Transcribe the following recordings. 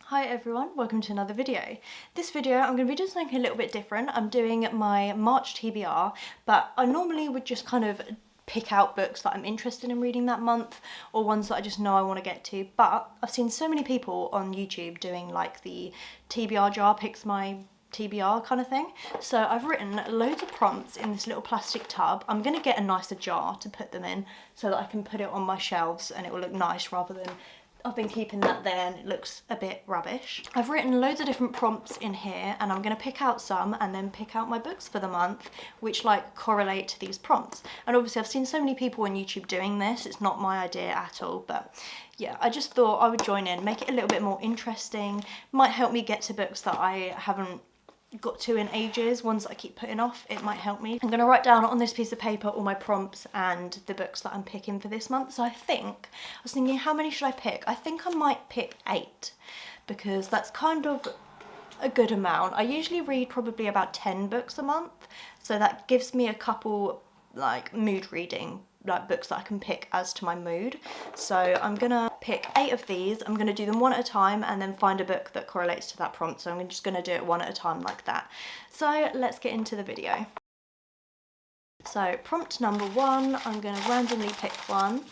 Hi everyone, welcome to another video. This video I'm going to be doing something a little bit different. I'm doing my March TBR, but I normally would just kind of pick out books that I'm interested in reading that month or ones that I just know I want to get to, but I've seen so many people on YouTube doing like the TBR jar picks my TBR kind of thing. So I've written loads of prompts in this little plastic tub. I'm going to get a nicer jar to put them in so that I can put it on my shelves and it will look nice rather than I've been keeping that there and it looks a bit rubbish. I've written loads of different prompts in here and I'm going to pick out some and then pick out my books for the month which like correlate to these prompts. And obviously I've seen so many people on YouTube doing this, it's not my idea at all, but yeah, I just thought I would join in, make it a little bit more interesting, might help me get to books that I haven't got to in ages, ones that I keep putting off. It might help me. I'm going to write down on this piece of paper all my prompts and the books that I'm picking for this month. So I was thinking, how many should I pick? I think I might pick 8 because that's kind of a good amount. I usually read probably about 10 books a month, so that gives me a couple like mood reading like books that I can pick as to my mood. So I'm gonna pick 8 of these. I'm gonna do them one at a time and then find a book that correlates to that prompt. So I'm just gonna do it one at a time like that. So let's get into the video. So prompt number 1, I'm gonna randomly pick one.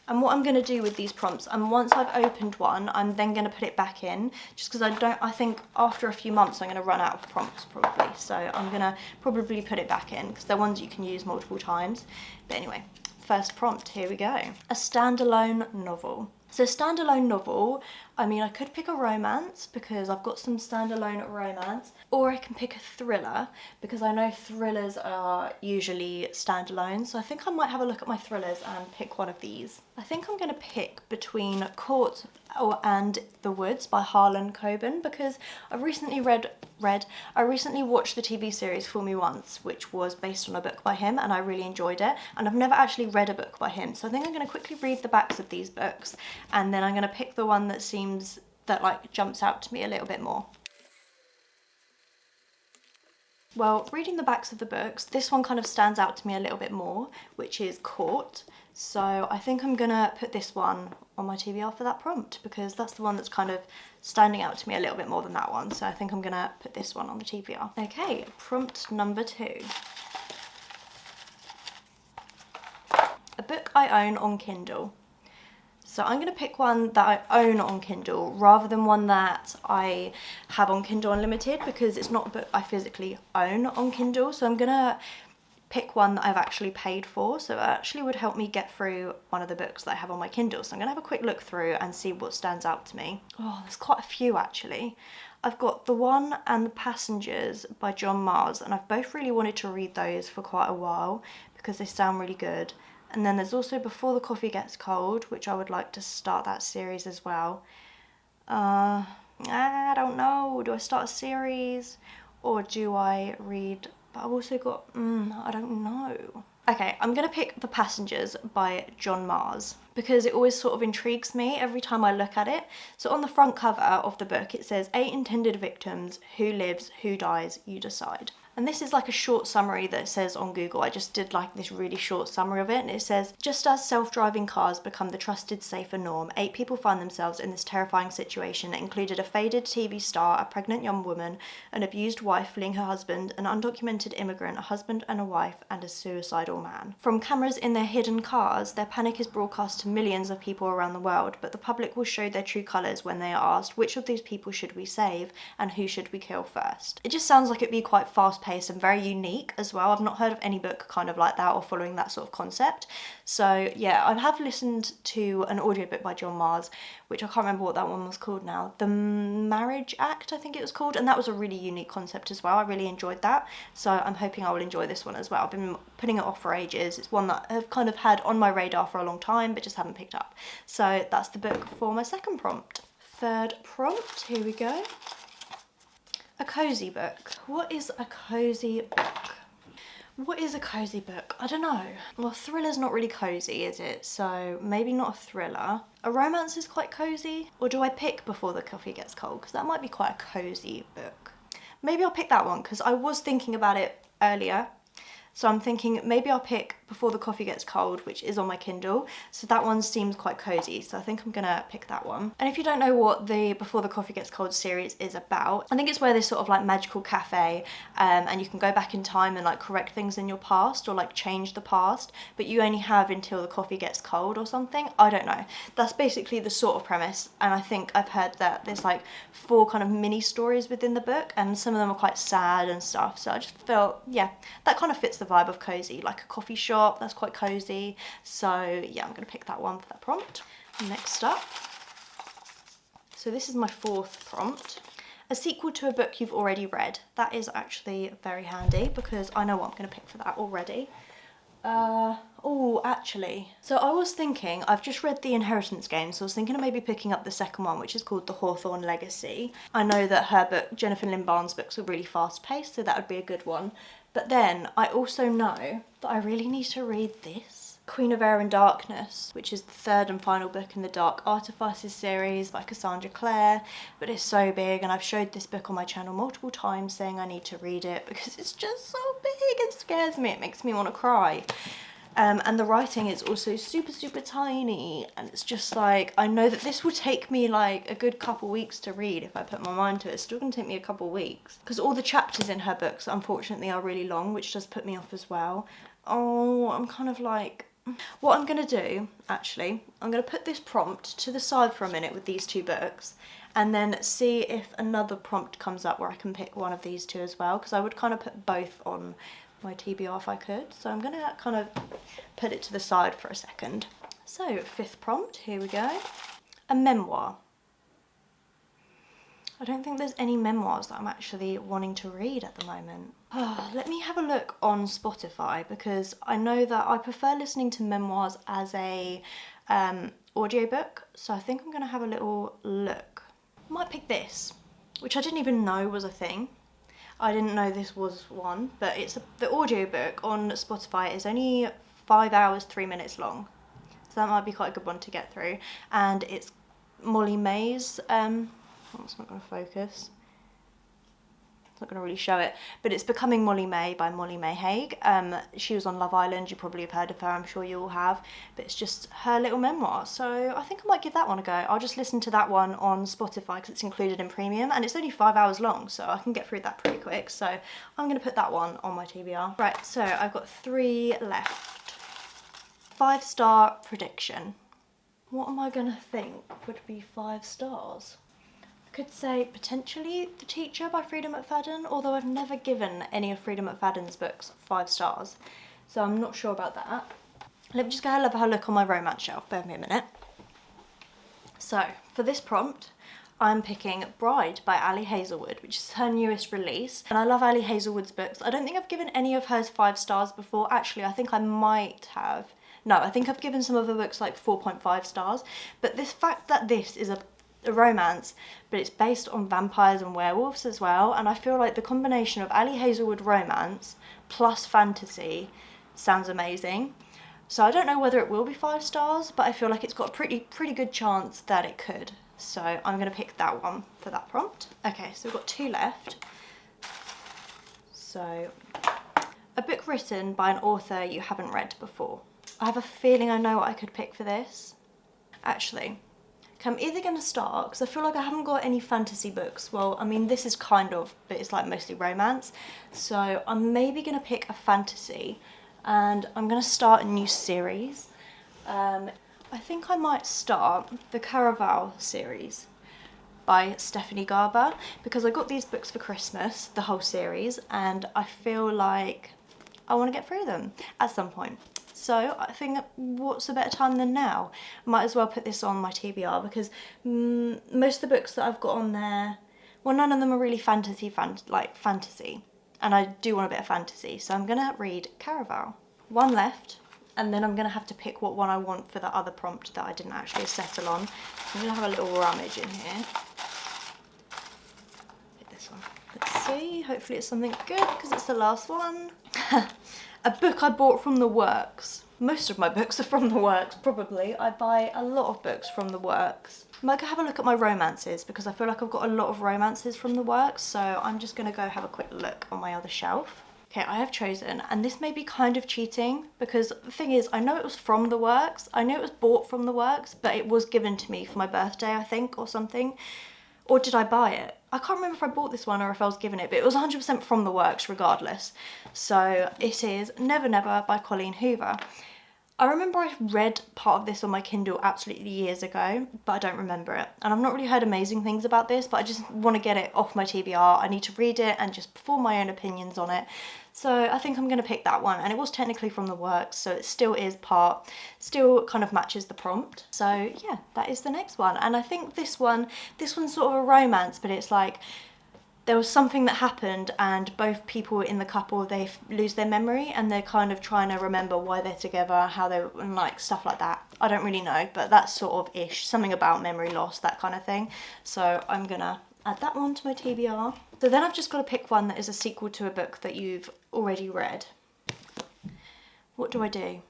And what I'm going to do with these prompts, and once I've opened one, I'm then going to put it back in, just because I think after a few months I'm going to run out of prompts probably. So I'm going to probably put it back in, because they're ones you can use multiple times. But anyway, first prompt, here we go. A standalone novel. So standalone novel, I mean I could pick a romance because I've got some standalone romance, or I can pick a thriller because I know thrillers are usually standalone, so I think I might have a look at my thrillers and pick one of these. I think I'm going to pick between Court and The Woods by Harlan Coben because I recently watched the TV series Fool Me Once, which was based on a book by him, and I really enjoyed it, and I've never actually read a book by him, so I think I'm going to quickly read the backs of these books and then I'm going to pick the one that like jumps out to me a little bit more. Well, reading the backs of the books, this one kind of stands out to me a little bit more, which is Court. So I think I'm gonna put this one on my TBR for that prompt because that's the one that's kind of standing out to me a little bit more than that one. So I think I'm gonna put this one on the TBR. Okay, prompt number 2. A book I own on Kindle. So I'm going to pick one that I own on Kindle rather than one that I have on Kindle Unlimited because it's not a book I physically own on Kindle. So I'm going to pick one that I've actually paid for. So it actually would help me get through one of the books that I have on my Kindle. So I'm going to have a quick look through and see what stands out to me. Oh, there's quite a few actually. I've got The One and the Passengers by John Mars, and I've both really wanted to read those for quite a while because they sound really good. And then there's also Before the Coffee Gets Cold, which I would like to start that series as well. I don't know, do I start a series or do I read, but I've also got, I don't know. Okay, I'm going to pick The Passengers by John Mars because it always sort of intrigues me every time I look at it. So on the front cover of the book it says 8 intended victims, who lives, who dies, you decide. And this is like a short summary that it says on Google. I just did like this really short summary of it, and it says, just as self-driving cars become the trusted, safer norm, 8 people find themselves in this terrifying situation that included a faded TV star, a pregnant young woman, an abused wife fleeing her husband, an undocumented immigrant, a husband and a wife, and a suicidal man. From cameras in their hidden cars, their panic is broadcast to millions of people around the world, but the public will show their true colours when they are asked, which of these people should we save and who should we kill first? It just sounds like it'd be quite fast-paced and very unique as well. I've not heard of any book kind of like that or following that sort of concept. So yeah, I have listened to an audiobook by John Mars, which I can't remember what that one was called now. The Marriage Act, I think it was called, and that was a really unique concept as well. I really enjoyed that. So I'm hoping I will enjoy this one as well. I've been putting it off for ages. It's one that I've kind of had on my radar for a long time, but just haven't picked up. So that's the book for my second prompt. Third prompt, here we go. A cozy book. What is a cozy book? What is a cozy book? I don't know. Well, thriller's not really cozy, is it? So maybe not a thriller. A romance is quite cozy. Or do I pick Before the Coffee Gets Cold? Because that might be quite a cozy book. Maybe I'll pick that one because I was thinking about it earlier. So I'm thinking maybe I'll pick Before the Coffee Gets Cold, which is on my Kindle. So that one seems quite cozy, so I think I'm gonna pick that one. And if you don't know what the Before the Coffee Gets Cold series is about, I think it's where this sort of like magical cafe, and you can go back in time and like correct things in your past or like change the past, but you only have until the coffee gets cold or something. I don't know. That's basically the sort of premise, and I think I've heard that there's like 4 kind of mini stories within the book, and some of them are quite sad and stuff, so I just felt, yeah, that kind of fits the vibe of cozy, like a coffee shop, that's quite cozy. So yeah, I'm gonna pick that one for that prompt. Next up, so this is my 4th prompt. A sequel to a book you've already read. That is actually very handy because I know what I'm gonna pick for that already. Oh, actually, so I was thinking, I've just read The Inheritance Game, so I was thinking of maybe picking up the second one, which is called The Hawthorne Legacy. I know that her book, Jennifer Lynn Barnes' books, are really fast paced, so that would be a good one. But then I also know that I really need to read this. Queen of Air and Darkness, which is the 3rd and final book in the Dark Artifices series by Cassandra Clare, but it's so big, and I've showed this book on my channel multiple times saying I need to read it because it's just so big, it scares me, it makes me want to cry. And the writing is also super tiny, and it's just like, I know that this will take me like a good couple weeks to read if I put my mind to it. It's still gonna take me a couple weeks because all the chapters in her books unfortunately are really long, which does put me off as well. Oh, I'm kind of like, what I'm gonna do, actually, I'm gonna put this prompt to the side for a minute with these 2 books, and then see if another prompt comes up where I can pick one of these 2 as well, because I would kind of put both on my TBR if I could. So I'm gonna kind of put it to the side for a second. So 5th prompt, here we go. A memoir. I don't think there's any memoirs that I'm actually wanting to read at the moment. Let me have a look on Spotify, because I know that I prefer listening to memoirs as a audiobook, so I think I'm gonna have a little look. I might pick this, which I didn't even know was a thing. I didn't know this was one, but it's the audiobook on Spotify is only 5 hours 3 minutes long, so that might be quite a good one to get through. And it's Molly May's, oh, it's not going to focus, it's not going to really show it, but it's Becoming Molly May by Molly May Hague. She was on Love Island, you probably have heard of her, I'm sure you all have, but it's just her little memoir, so I think I might give that one a go. I'll just listen to that one on Spotify because it's included in premium, and it's only 5 hours long, so I can get through that pretty quick, so I'm going to put that one on my TBR. Right, so I've got 3 left. 5-star prediction. What am I going to think would be 5 stars? Could say potentially The Teacher by Frida McFadden, although I've never given any of Frida McFadden's books 5 stars, so I'm not sure about that. Let me just go have a look on my romance shelf, bear with me a minute. So for this prompt, I'm picking Bride by Ali Hazelwood, which is her newest release, and I love Ali Hazelwood's books. I don't think I've given any of hers 5 stars before. Actually, I think I might have. No, I think I've given some of her books like 4.5 stars, but this fact that this is a romance, but it's based on vampires and werewolves as well, and I feel like the combination of Ali Hazelwood romance plus fantasy sounds amazing. So I don't know whether it will be 5 stars, but I feel like it's got a pretty good chance that it could. So I'm going to pick that one for that prompt. Okay, so we've got 2 left. So, a book written by an author you haven't read before. I have a feeling I know what I could pick for this. Actually, I'm either going to start, because I feel like I haven't got any fantasy books. Well, I mean, this is kind of, but it's like mostly romance. So I'm maybe going to pick a fantasy, and I'm going to start a new series. I think I might start the Caraval series by Stephanie Garber, because I got these books for Christmas, the whole series, and I feel like I want to get through them at some point. So I think what's a better time than now? Might as well put this on my TBR, because most of the books that I've got on there, well, none of them are really fantasy, and I do want a bit of fantasy, so I'm gonna read Caraval. 1 left, and then I'm gonna have to pick what one I want for the other prompt that I didn't actually settle on. I'm gonna have a little rummage in here. Pick this one. Let's see, hopefully it's something good, because it's the last one. A book I bought from the works. Most of my books are from the works, probably. I buy a lot of books from the works. I might go have a look at my romances, because I feel like I've got a lot of romances from the works, so I'm just going to go have a quick look on my other shelf. Okay, I have chosen, and this may be kind of cheating because the thing is, I know it was from the works, I know it was bought from the works, but it was given to me for my birthday, I think, or something. Or did I buy it? I can't remember if I bought this one or if I was given it, but it was 100% from the works regardless. So it is Never Never by Colleen Hoover. I remember I read part of this on my Kindle absolutely years ago, but I don't remember it. And I've not really heard amazing things about this, but I just want to get it off my TBR. I need to read it and just form my own opinions on it. So I think I'm going to pick that one. And it was technically from the works, so it still is still kind of matches the prompt. So yeah, that is the next one. And I think this one's sort of a romance, but it's like, there was something that happened and both people in the couple, they lose their memory and they're kind of trying to remember why they're together, how they're, and like stuff like that. I don't really know, but that's sort of ish, something about memory loss, that kind of thing. So I'm gonna add that one to my TBR. So then I've just got to pick one that is a sequel to a book that you've already read. What do I do?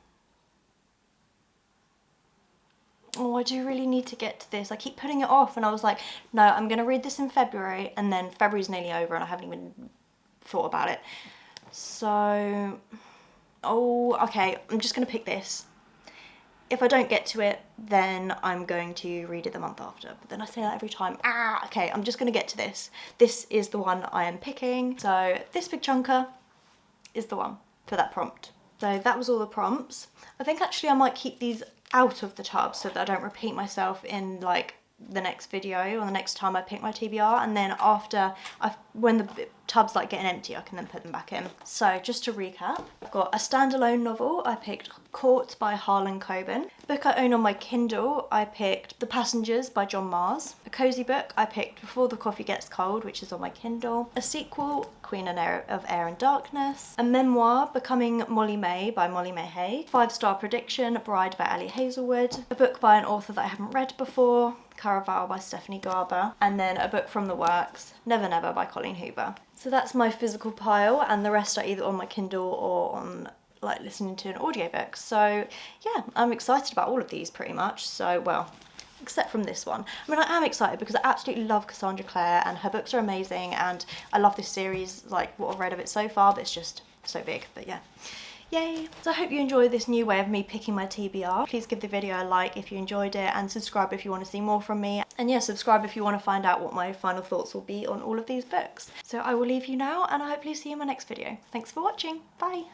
Oh, I do really need to get to this. I keep putting it off, and I was like, no, I'm going to read this in February, and then February's nearly over and I haven't even thought about it. So, oh, okay, I'm just going to pick this. If I don't get to it, then I'm going to read it the month after. But then I say that every time. Okay, I'm just going to get to this. This is the one I am picking. So this big chunker is the one for that prompt. So that was all the prompts. I think actually I might keep these out of the tub so that I don't repeat myself in like the next video or the next time I pick my TBR, and then after when the tub's like getting empty, I can then put them back in. So just to recap, I've got a standalone novel. I picked Caught by Harlan Coben. A book I own on my Kindle, I picked The Passengers by John Mars. A cozy book, I picked Before the Coffee Gets Cold, which is on my Kindle. A sequel, Queen of Air and Darkness. A memoir, Becoming Molly May by Molly May Hay. 5-star prediction, Bride by Ali Hazelwood. A book by an author that I haven't read before, Caraval by Stephanie Garber. And then a book from the works, Never Never by Colleen Hoover. So that's my physical pile, and the rest are either on my Kindle or on like listening to an audiobook. So yeah, I'm excited about all of these pretty much. So, well, except from this one. I mean, I am excited because I absolutely love Cassandra Clare and her books are amazing, and I love this series, like what I've read of it so far, but it's just so big. But yeah, yay. So I hope you enjoyed this new way of me picking my TBR. Please give the video a like if you enjoyed it, and subscribe if you want to see more from me. And yeah, subscribe if you want to find out what my final thoughts will be on all of these books. So I will leave you now, and I hopefully see you in my next video. Thanks for watching. Bye.